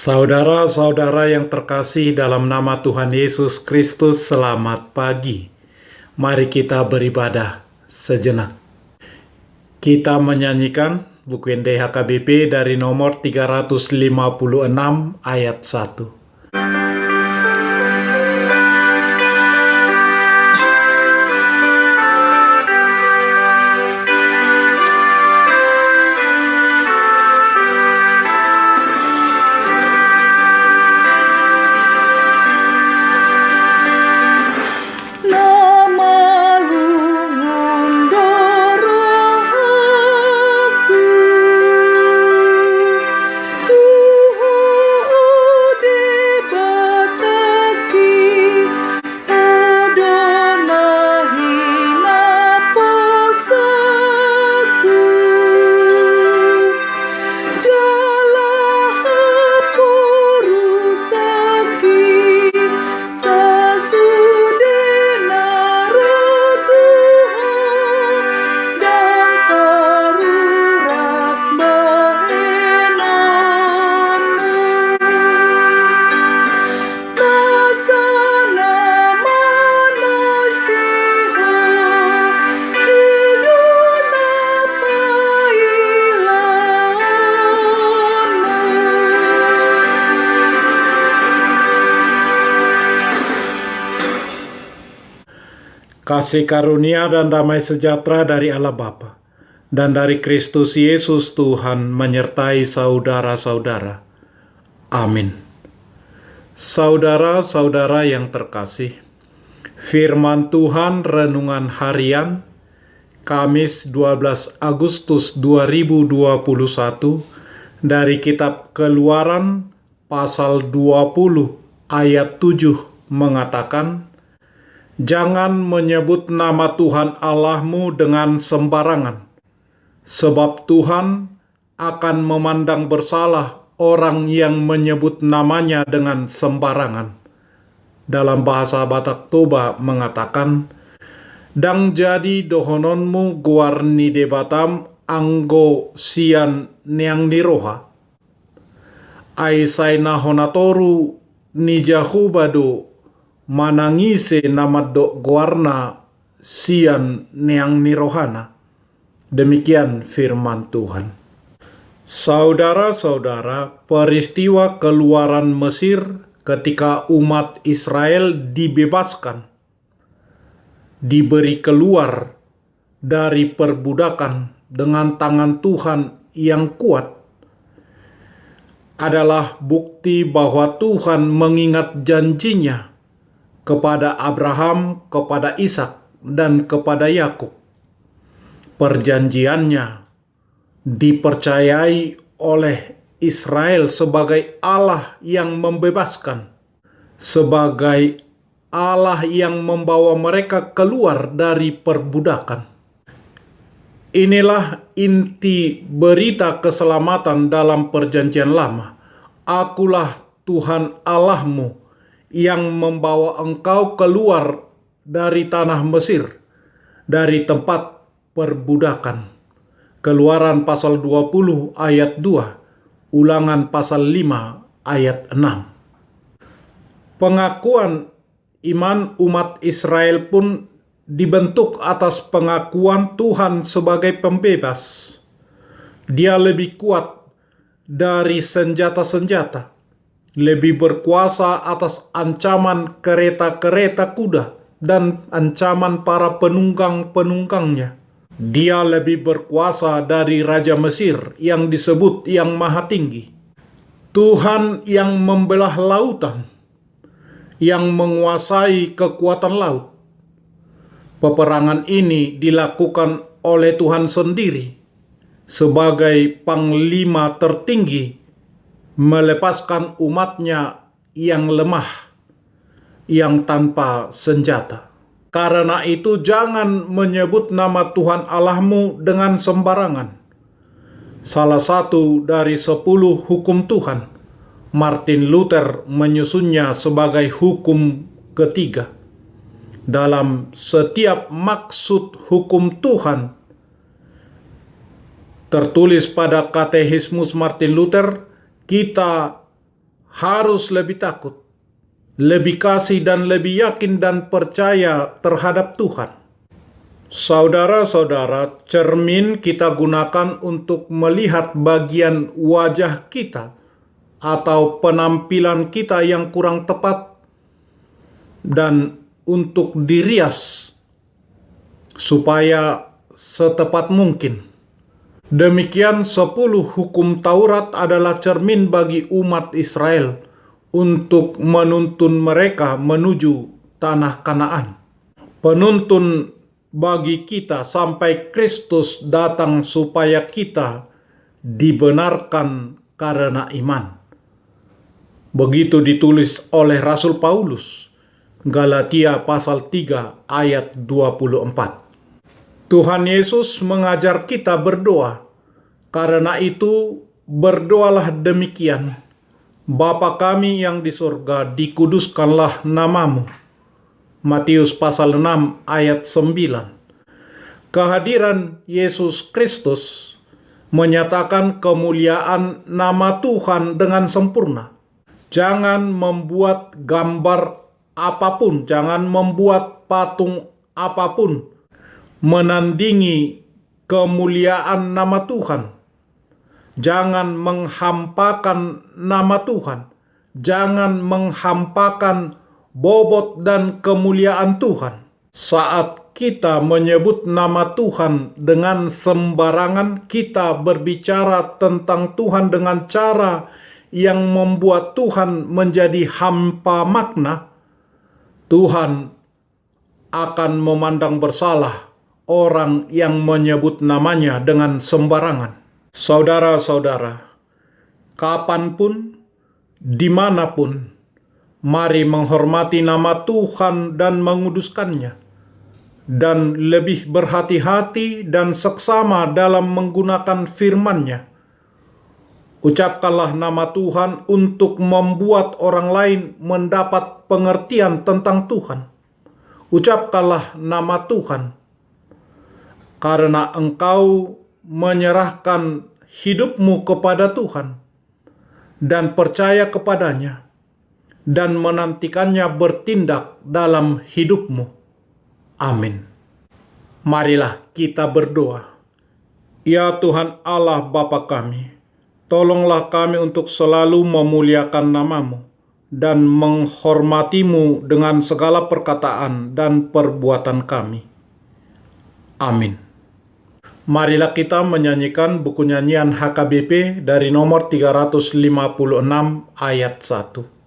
Saudara-saudara yang terkasih dalam nama Tuhan Yesus Kristus, selamat pagi. Mari kita beribadah sejenak. Kita menyanyikan buku NDHKBP dari nomor 356 ayat 1. Kasih karunia dan damai sejahtera dari Allah Bapa dan dari Kristus Yesus Tuhan menyertai saudara-saudara. Amin. Saudara-saudara yang terkasih, firman Tuhan renungan harian Kamis 12 Agustus 2021 dari kitab Keluaran pasal 20 ayat 7 mengatakan, "Jangan menyebut nama Tuhan Allahmu dengan sembarangan, sebab Tuhan akan memandang bersalah orang yang menyebut namanya dengan sembarangan." Dalam bahasa Batak Toba mengatakan, "Dang jadi dohononmu guarni debatam anggo sian neang niroha. Aisai nahonatoru nijahubado manangise namaddo guarna sian neang nirohana." Demikian firman Tuhan. Saudara-saudara, peristiwa keluaran Mesir ketika umat Israel dibebaskan, diberi keluar dari perbudakan dengan tangan Tuhan yang kuat, adalah bukti bahwa Tuhan mengingat janjinya kepada Abraham, kepada Ishak, dan kepada Yakub. Perjanjiannya dipercayai oleh Israel sebagai Allah yang membebaskan, sebagai Allah yang membawa mereka keluar dari perbudakan. Inilah inti berita keselamatan dalam perjanjian lama. "Akulah Tuhan Allahmu yang membawa engkau keluar dari tanah Mesir, dari tempat perbudakan." Keluaran pasal 20 ayat 2, Ulangan pasal 5 ayat 6. Pengakuan iman umat Israel pun dibentuk atas pengakuan Tuhan sebagai pembebas. Dia lebih kuat dari senjata-senjata, lebih berkuasa atas ancaman kereta-kereta kuda dan ancaman para penunggang-penunggangnya. Dia lebih berkuasa dari Raja Mesir yang disebut Yang Maha Tinggi. Tuhan yang membelah lautan, yang menguasai kekuatan laut. Peperangan ini dilakukan oleh Tuhan sendiri sebagai panglima tertinggi, melepaskan umatnya yang lemah, yang tanpa senjata. Karena itu jangan menyebut nama Tuhan Allahmu dengan sembarangan. Salah satu dari 10 hukum Tuhan, Martin Luther menyusunnya sebagai hukum ketiga. Dalam setiap maksud hukum Tuhan tertulis pada Katekismus Martin Luther, kita harus lebih takut, lebih kasih dan lebih yakin dan percaya terhadap Tuhan. Saudara-saudara, cermin kita gunakan untuk melihat bagian wajah kita atau penampilan kita yang kurang tepat dan untuk dirias supaya setepat mungkin. Demikian 10 hukum Taurat adalah cermin bagi umat Israel untuk menuntun mereka menuju tanah Kanaan. Penuntun bagi kita sampai Kristus datang supaya kita dibenarkan karena iman. Begitu ditulis oleh Rasul Paulus, Galatia pasal 3 ayat 24. Tuhan Yesus mengajar kita berdoa. Karena itu, berdoalah demikian. Bapa kami yang di surga, dikuduskanlah namamu. Matius pasal 6 ayat 9. Kehadiran Yesus Kristus menyatakan kemuliaan nama Tuhan dengan sempurna. Jangan membuat gambar apapun, jangan membuat patung apapun menandingi kemuliaan nama Tuhan. Jangan menghampakan nama Tuhan. Jangan menghampakan bobot dan kemuliaan Tuhan. Saat kita menyebut nama Tuhan dengan sembarangan, kita berbicara tentang Tuhan dengan cara yang membuat Tuhan menjadi hampa makna. Tuhan akan memandang bersalah orang yang menyebut namanya dengan sembarangan. Saudara-saudara, kapanpun, dimanapun, mari menghormati nama Tuhan dan menguduskannya, dan lebih berhati-hati dan seksama dalam menggunakan firman-Nya. Ucapkanlah nama Tuhan untuk membuat orang lain mendapat pengertian tentang Tuhan. Ucapkanlah nama Tuhan, karena engkau menyerahkan hidupmu kepada Tuhan dan percaya kepadanya dan menantikannya bertindak dalam hidupmu. Amin. Marilah kita berdoa. Ya Tuhan Allah Bapa kami, tolonglah kami untuk selalu memuliakan nama-Mu dan menghormati-Mu dengan segala perkataan dan perbuatan kami. Amin. Marilah kita menyanyikan buku nyanyian HKBP dari nomor 356 ayat 1.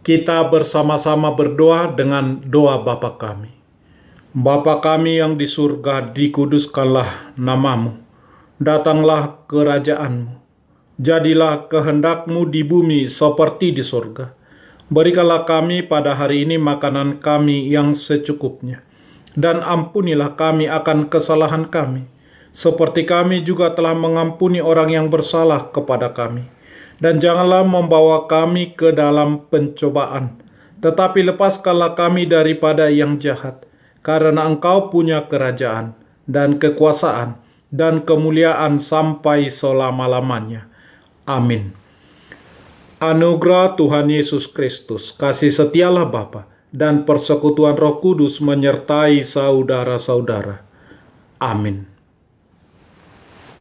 Kita bersama-sama berdoa dengan doa Bapa kami. Bapa kami yang di surga, dikuduskanlah nama-Mu. Datanglah kerajaan-Mu. Jadilah kehendak-Mu di bumi seperti di surga. Berikanlah kami pada hari ini makanan kami yang secukupnya. Dan ampunilah kami akan kesalahan kami, seperti kami juga telah mengampuni orang yang bersalah kepada kami. Dan janganlah membawa kami ke dalam pencobaan, tetapi lepaskanlah kami daripada yang jahat, karena Engkau punya kerajaan, dan kekuasaan, dan kemuliaan sampai selama-lamanya. Amin. Anugerah Tuhan Yesus Kristus, kasih setialah Bapa, dan persekutuan Roh Kudus menyertai saudara-saudara. Amin.